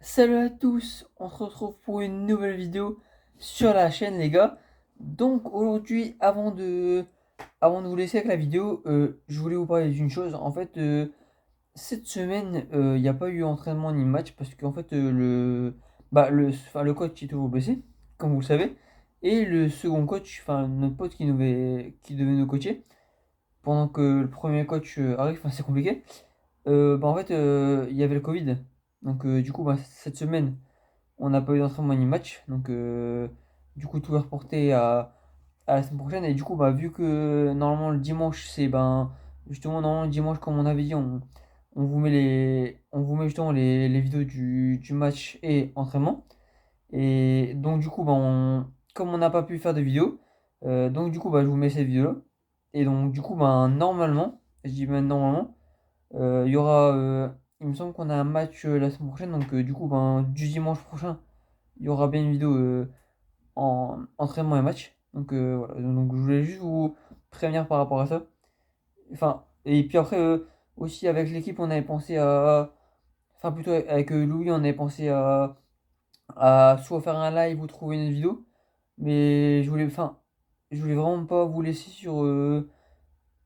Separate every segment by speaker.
Speaker 1: Salut à tous, on se retrouve pour une nouvelle vidéo sur la chaîne les gars. Donc aujourd'hui, avant de vous laisser avec la vidéo, je voulais vous parler d'une chose. En fait, cette semaine, il n'y a pas eu entraînement ni match parce qu'en fait, le coach est toujours blessé, comme vous le savez. Et le second coach, enfin notre pote qui devait nous coacher, pendant que le premier coach arrive, enfin, c'est compliqué. En fait, il y avait le Covid. Donc du coup, cette semaine, on n'a pas eu d'entraînement ni match, donc du coup tout est reporté à la semaine prochaine. Et du coup, vu que normalement le dimanche, c'est justement normalement le dimanche, comme on avait dit, on vous met justement les vidéos du match et entraînement. Et donc du coup, comme on n'a pas pu faire de vidéo, donc du coup, je vous mets cette vidéo-là. Et donc du coup, normalement, je dis bien normalement, il y aura, il me semble qu'on a un match la semaine prochaine, donc du coup, du dimanche prochain il y aura bien une vidéo en entraînement et match. Donc voilà, donc je voulais juste vous prévenir par rapport à ça. Enfin, et puis après, aussi avec l'équipe, on avait pensé à. Enfin, plutôt avec Louis, on avait pensé à soit faire un live ou trouver une vidéo. Mais je voulais vraiment pas vous laisser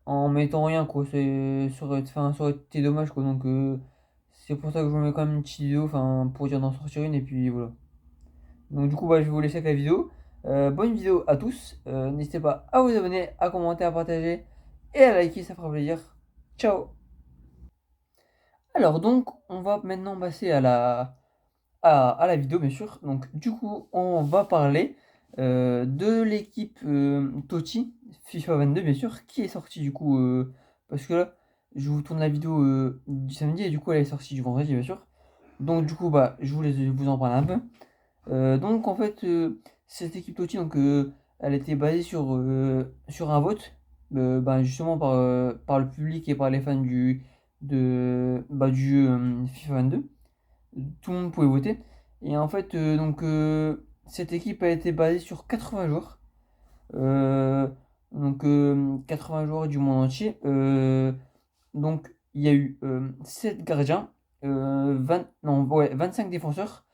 Speaker 1: en mettant rien, quoi. Ça aurait été dommage, quoi. Donc, c'est pour ça que je vous mets quand même une petite vidéo, enfin, pour dire d'en sortir une, et puis voilà. Donc du coup, je vais vous laisser avec la vidéo. Bonne vidéo à tous. N'hésitez pas à vous abonner, à commenter, à partager et à liker, ça fera plaisir. Ciao. Alors donc, on va maintenant passer à la vidéo, bien sûr. Donc du coup, on va parler de l'équipe Totti, FIFA 22, bien sûr, qui est sortie du coup, parce que là, je vous tourne la vidéo du samedi et du coup, elle est sortie du vendredi, bien sûr. Donc du coup, je vous laisse vous en parler un peu. Donc en fait, cette équipe Totti, elle était basée sur un vote, justement par le public et par les fans du jeu FIFA 22. Tout le monde pouvait voter. Et en fait, cette équipe a été basée sur 80 joueurs. Euh, 80 joueurs du monde entier. Donc il y a eu 7 gardiens, 25 défenseurs,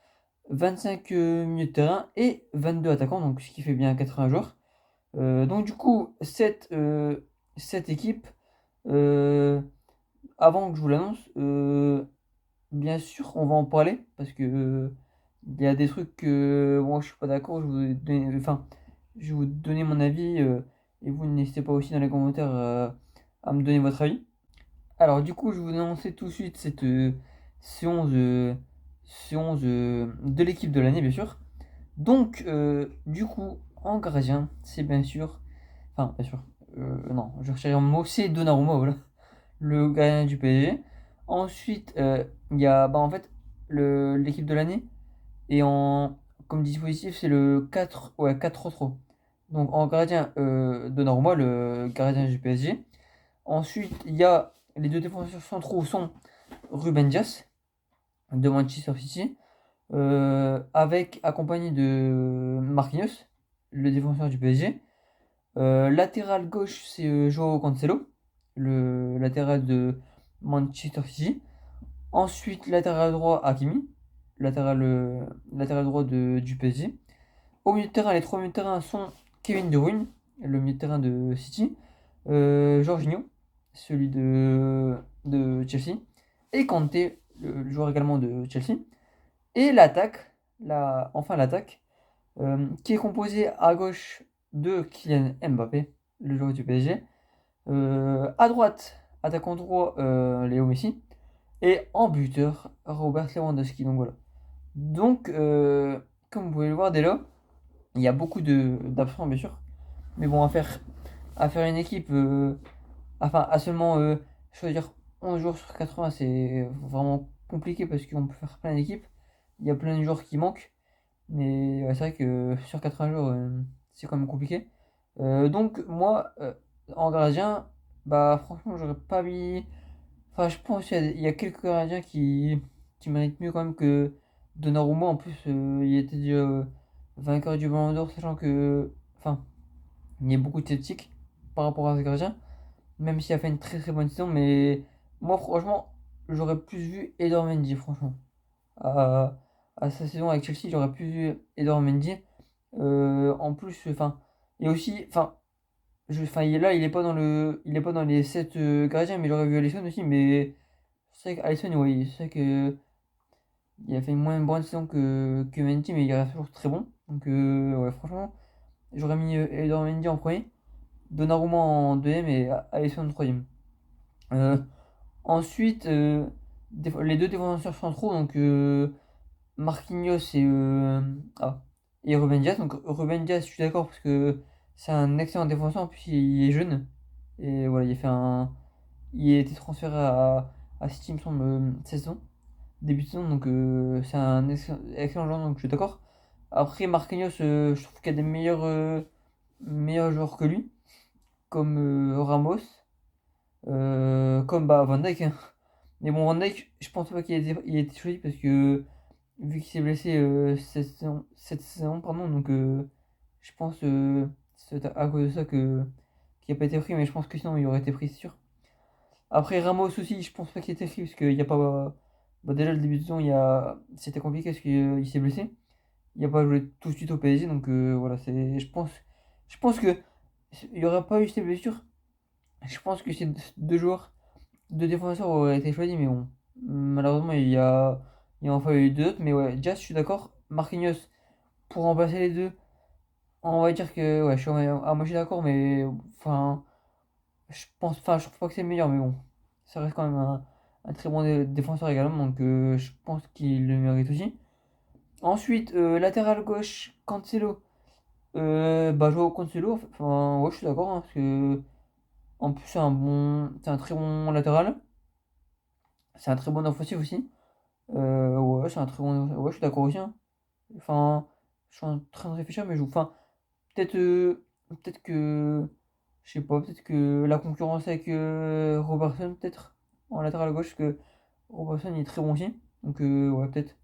Speaker 1: 25 milieux de terrain et 22 attaquants, donc ce qui fait bien 80 joueurs. Donc du coup, cette équipe, euh, avant que je vous l'annonce, bien sûr, on va en parler parce que il y a des trucs que moi je suis pas d'accord. Je vais vous donner mon avis et vous n'hésitez pas aussi dans les commentaires à me donner votre avis. Alors du coup, je vais vous annoncer tout de suite ces 11, ces 11 de l'équipe de l'année, bien sûr. Donc, du coup, en gardien, c'est bien sûr. Enfin, bien sûr. Non, je recherche un mot, c'est Donnarumma, voilà. Le gardien du PSG. Ensuite, il y a, en fait, l'équipe de l'année. Et comme dispositif, c'est le 4 ouais, 4-3-3. Donc, en gardien, Donnarumma, le gardien du PSG. Ensuite, il y a les deux défenseurs centraux sont Ruben Dias de Manchester City. Accompagné de Marquinhos, le défenseur du PSG. Latéral gauche, c'est Joao Cancelo, le latéral de Manchester City. Ensuite, latéral droit, Hakimi, latéral, latéral droit du PSG. Au milieu de terrain, les trois milieux de terrain sont Kevin De Bruyne, le milieu de terrain de City, Jorginho, celui de Chelsea, et Kanté, le joueur également de Chelsea. Et l'attaque, qui est composée à gauche de Kylian Mbappé, le joueur du PSG. À droite, attaquant droit, Léo Messi. Et en buteur, Robert Lewandowski. Donc voilà. Donc, comme vous pouvez le voir dès là, il y a beaucoup d'absents, bien sûr. Mais bon, à faire une équipe, à seulement choisir 11 joueurs sur 80, c'est vraiment compliqué parce qu'on peut faire plein d'équipes. Il y a plein de joueurs qui manquent. Mais c'est vrai que sur 80 jours, c'est quand même compliqué. Donc moi, en gardien, franchement, j'aurais pas mis. Enfin, je pense qu'il y a quelques gardiens qui méritent mieux quand même que Donnarumma. En plus, il était déjà vainqueur du Ballon d'Or, sachant que. Enfin, il y a beaucoup de sceptiques par rapport à ce gardien, même s'il a fait une très très bonne saison. Mais moi, franchement, j'aurais plus vu Edouard Mendy, franchement. à sa saison avec Chelsea, j'aurais pu Edouard Mendy. En plus, enfin, et aussi, enfin, là, il est pas dans les 7 gardiens, mais j'aurais vu Alisson aussi, mais c'est vrai qu'Alisson, oui, c'est vrai que il a fait une moins bonne saison que Mendy, mais il reste toujours très bon. Donc, ouais, franchement, j'aurais mis Edouard Mendy en premier, Donnarumma en deuxième et Alisson en troisième. Euh, Ensuite, les deux défenseurs centraux, donc Marquinhos et Ruben Dias. Donc Ruben Dias, je suis d'accord parce que c'est un excellent défenseur, en plus il est jeune. Et voilà, il a été transféré à City, il me semble, cette saison, début de saison, donc c'est un excellent joueur, donc je suis d'accord. Après, Marquinhos, je trouve qu'il y a des meilleurs joueurs que lui, comme Ramos, comme Van Dijk, hein. Mais bon, Van Dijk, je pense pas il ait été choisi parce que vu qu'il s'est blessé cette saison, pardon, donc je pense c'est à cause de ça qu'il n'a pas été pris, mais je pense que sinon il aurait été pris, c'est sûr. Après Ramos aussi, je pense pas qu'il ait été pris parce qu'il n'y a pas. Bah, déjà le début de saison, c'était compliqué parce qu'il s'est blessé. Il n'a pas joué tout de suite au PSG, donc voilà, je pense que il n'y aurait pas eu ces blessures. Je pense que ces deux joueurs, deux défenseurs auraient été choisis, mais bon, malheureusement il y a enfin eu deux autres, mais ouais, Jazz, je suis d'accord. Marquinhos pour remplacer les deux, on va dire que ouais, je suis à moitié d'accord, mais enfin, je trouve pas que c'est le meilleur, mais bon, ça reste quand même un très bon défenseur également, donc je pense qu'il le mérite aussi. Ensuite, latéral gauche, Cancelo. Bah, Joao Cancelo, enfin, ouais, je suis d'accord, hein, parce que en plus, c'est un très bon latéral, c'est un très bon offensif aussi. Ouais, c'est un très bon, ouais, je suis d'accord aussi, hein. Enfin, je suis en train de réfléchir, mais peut-être peut-être que je sais pas, peut-être que la concurrence avec Robertson, peut-être en latéral gauche, parce que Robertson il est très bon aussi, donc ouais, peut-être.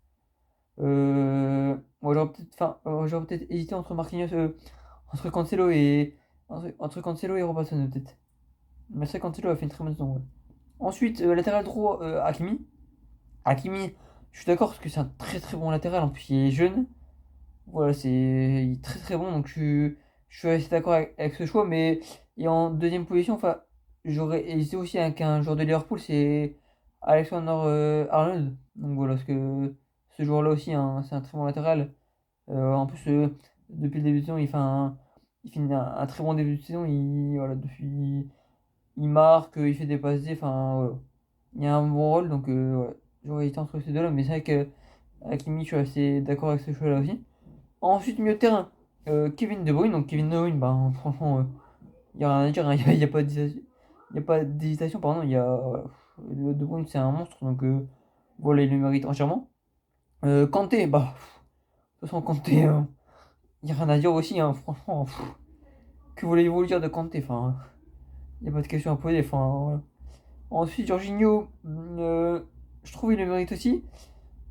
Speaker 1: Ouais, j'aurais peut-être hésité entre Marquinhos, entre Cancelo et entre Cancelo et Robertson, peut-être. Mais c'est vrai, Cancelo a fait une très bonne saison, ouais. Ensuite, latéral droit, Hakimi. Hakimi, je suis d'accord parce que c'est un très très bon latéral, en plus il est jeune. Voilà, il est très très bon, donc je suis assez d'accord avec ce choix. Mais et en deuxième position, enfin, j'aurais hésité aussi avec un joueur de Liverpool, c'est Alexander Arnold. Donc voilà, parce que ce joueur-là aussi, hein, c'est un très bon latéral. En plus, depuis le début de saison, il fait un très bon début de saison. Voilà, il marque, il fait des passes D, enfin voilà. Il a un bon rôle, donc ouais, j'aurais hésité entre ces deux-là. Mais c'est vrai que Hakimi, je suis assez d'accord avec ce choix-là aussi. Ensuite, milieu de terrain, Kevin De Bruyne. Donc, Kevin De Bruyne, ben, franchement, il n'y a rien à dire, hein. Il n'y a pas d'hésitation. Il y a pas d'hésitation, pardon. Voilà. De Bruyne, c'est un monstre. Donc, voilà, il le mérite entièrement. Kanté, bah, de toute façon, Kanté, il n'y a rien à dire aussi, hein, franchement. Que voulez-vous dire de Kanté? Enfin, il n'y a pas de question à poser. Enfin, voilà. Ensuite, Jorginho, je trouve il le mérite aussi.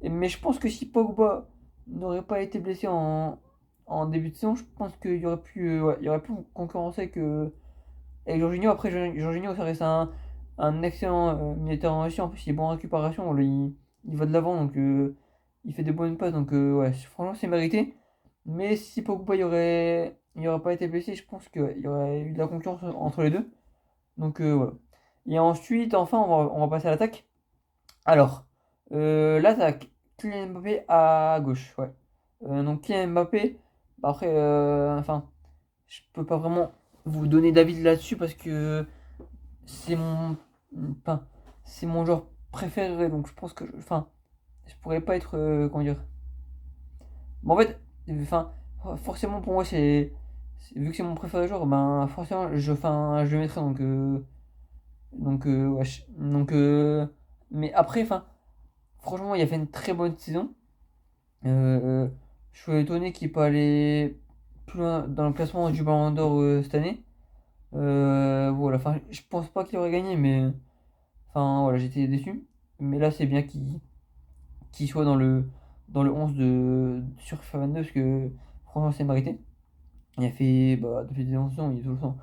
Speaker 1: Mais je pense que si Pogba n'aurait pas été blessé en début de saison, je pense qu'il y aurait pu, ouais, il y aurait pu concurrencer avec Jorginho. Après, Jorginho, ça reste un excellent militaire en Russie. En plus, il est bon en récupération. Il va de l'avant, donc il fait des bonnes passes. Donc, ouais, franchement, c'est mérité. Mais si Pogba il aurait pas été blessé, je pense qu'il y aurait eu de la concurrence entre les deux. Donc, voilà. Et ensuite, enfin, on va passer à l'attaque. Alors, l'attaque, Kylian Mbappé à gauche, ouais. Donc Kylian Mbappé, bah après, enfin, je peux pas vraiment vous donner d'avis là-dessus parce que c'est mon, enfin, c'est mon joueur préféré, donc je pense que, enfin, je pourrais pas être, comment dire. Mais en fait, enfin, forcément pour moi vu que c'est mon préféré joueur, ben forcément je le mettrai ouais, mais après, enfin. Franchement, il a fait une très bonne saison. Euh, je suis étonné qu'il n'ait pas allé plus loin dans le classement du Ballon d'Or cette année. Voilà, enfin, je pense pas qu'il aurait gagné, mais enfin, voilà, j'étais déçu. Mais là, c'est bien qu'il soit dans le 11 sur FIFA 22 parce que franchement, c'est mérité. Il a fait, bah, depuis des saisons, il est toujours. De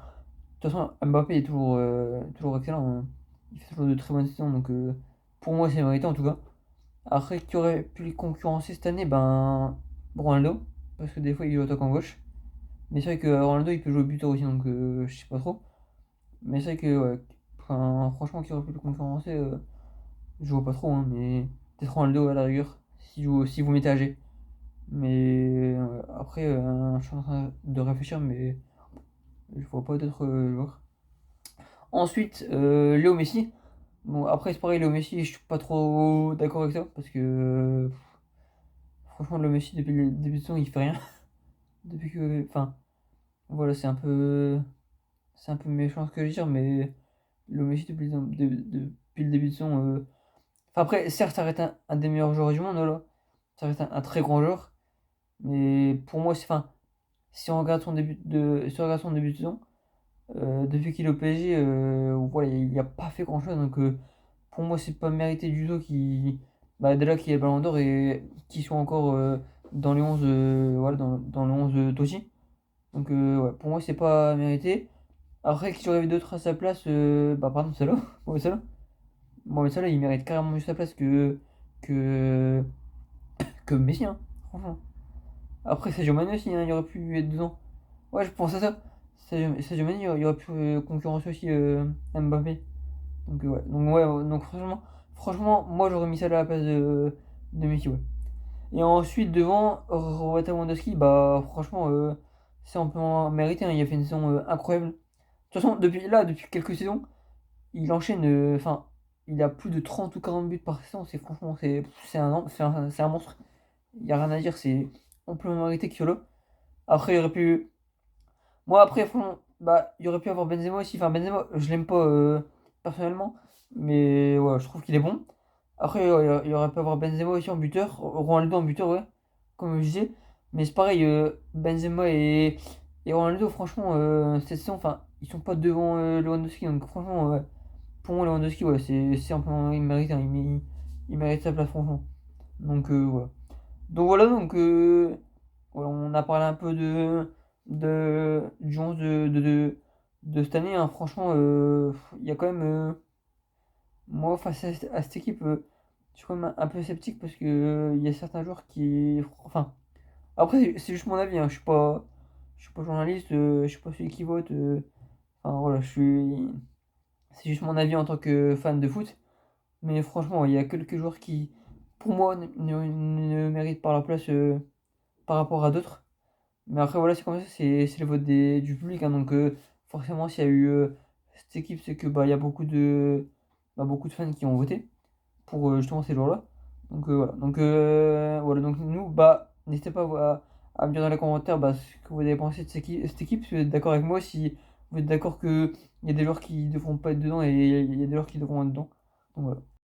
Speaker 1: toute façon, Mbappé est toujours excellent, hein. Il fait toujours de très bonnes saisons, donc pour moi, c'est mérité en tout cas. Après, qui aurait pu les concurrencer cette année, ben Ronaldo, parce que des fois il joue attaquant gauche. Mais c'est vrai que Ronaldo il peut jouer buteur aussi, donc je sais pas trop. Mais c'est vrai que ouais, enfin, franchement, qui aurait pu le concurrencer, je vois pas trop, hein, mais peut-être Ronaldo à la rigueur, si vous mettez âgé. Mais après, je suis en train de réfléchir, mais je vois pas d'autres joueurs. Ensuite, Léo Messi. Bon, après, c'est pareil, Léo Messi, je suis pas trop d'accord avec ça, parce que franchement, Léo Messi, depuis le début de saison, il fait rien. Depuis que. Enfin, voilà, c'est un peu méchant ce que je veux dire, mais Léo Messi, depuis le début de saison. Enfin, après, certes, ça reste un des meilleurs joueurs du monde, voilà. Ça reste un très grand joueur, mais pour moi, c'est. Enfin, si on regarde son début de saison, depuis qu'il est au PSG, voilà, il a pas fait grand-chose, donc. Pour moi, c'est pas mérité du tout qu'il bah, déjà qu'il y ait le Ballon d'Or et qu'il soit encore dans les 11 voilà, dans le 11 Totti. Donc ouais, pour moi, c'est pas mérité. Après, qu'il y aurait eu d'autres à sa place, bah pardon, Salah, Mohamed Salah. Mohamed Salah, il mérite carrément mieux sa place que, que Messi, hein, franchement. Après, Sadio Mané aussi, hein, il aurait pu être dedans. Ouais, je pense à ça. Sadio Mané, il aurait pu concurrencer aussi Mbappé. Donc franchement, moi j'aurais mis ça à la place de Messi, ouais. Et ensuite devant Robert Lewandowski, bah franchement, c'est amplement mérité, hein. Il a fait une saison incroyable. De toute façon, depuis quelques saisons, il enchaîne, enfin, il a plus de 30 ou 40 buts par saison. C'est franchement, c'est un monstre. Il n'y a rien à dire, c'est amplement mérité qu'il soit là. Après, il aurait pu. Moi, après, franchement, bah, il aurait pu avoir Benzema aussi. Enfin, Benzema, je l'aime pas personnellement, mais ouais, je trouve qu'il est bon. Après, il aurait pu avoir Benzema aussi en buteur, Ronaldo en buteur, ouais, comme je disais. Mais c'est pareil, Benzema et Ronaldo, franchement, cette saison, enfin, ils sont pas devant Lewandowski. Donc, franchement, ouais, pour moi, Lewandowski, ouais, c'est un peu, il mérite, hein, il mérite sa place, franchement. Donc, voilà. Donc, voilà, donc. Voilà, on a parlé un peu du 11 de cette année, hein. Franchement, il y a quand même. Moi, face à cette équipe, je suis quand même un peu sceptique parce que il y a certains joueurs qui. Enfin, après, c'est juste mon avis, hein. Je suis pas journaliste, je suis pas celui qui vote. Enfin, voilà, c'est juste mon avis en tant que fan de foot. Mais franchement, il y a quelques joueurs qui, pour moi, ne méritent pas leur place par rapport à d'autres. Mais après, voilà, c'est comme ça, c'est le vote du public, hein. Donc, forcément, s'il y a eu cette équipe, c'est que bah, il y a beaucoup de fans qui ont voté pour justement ces joueurs-là. Donc, voilà. Donc, voilà. Donc, nous, bah, n'hésitez pas à me dire dans les commentaires bah, ce que vous avez pensé de cette équipe, si vous êtes d'accord avec moi, si vous êtes d'accord qu'il y a des joueurs qui ne devront pas être dedans et il y a des joueurs qui devront être dedans. Donc, voilà.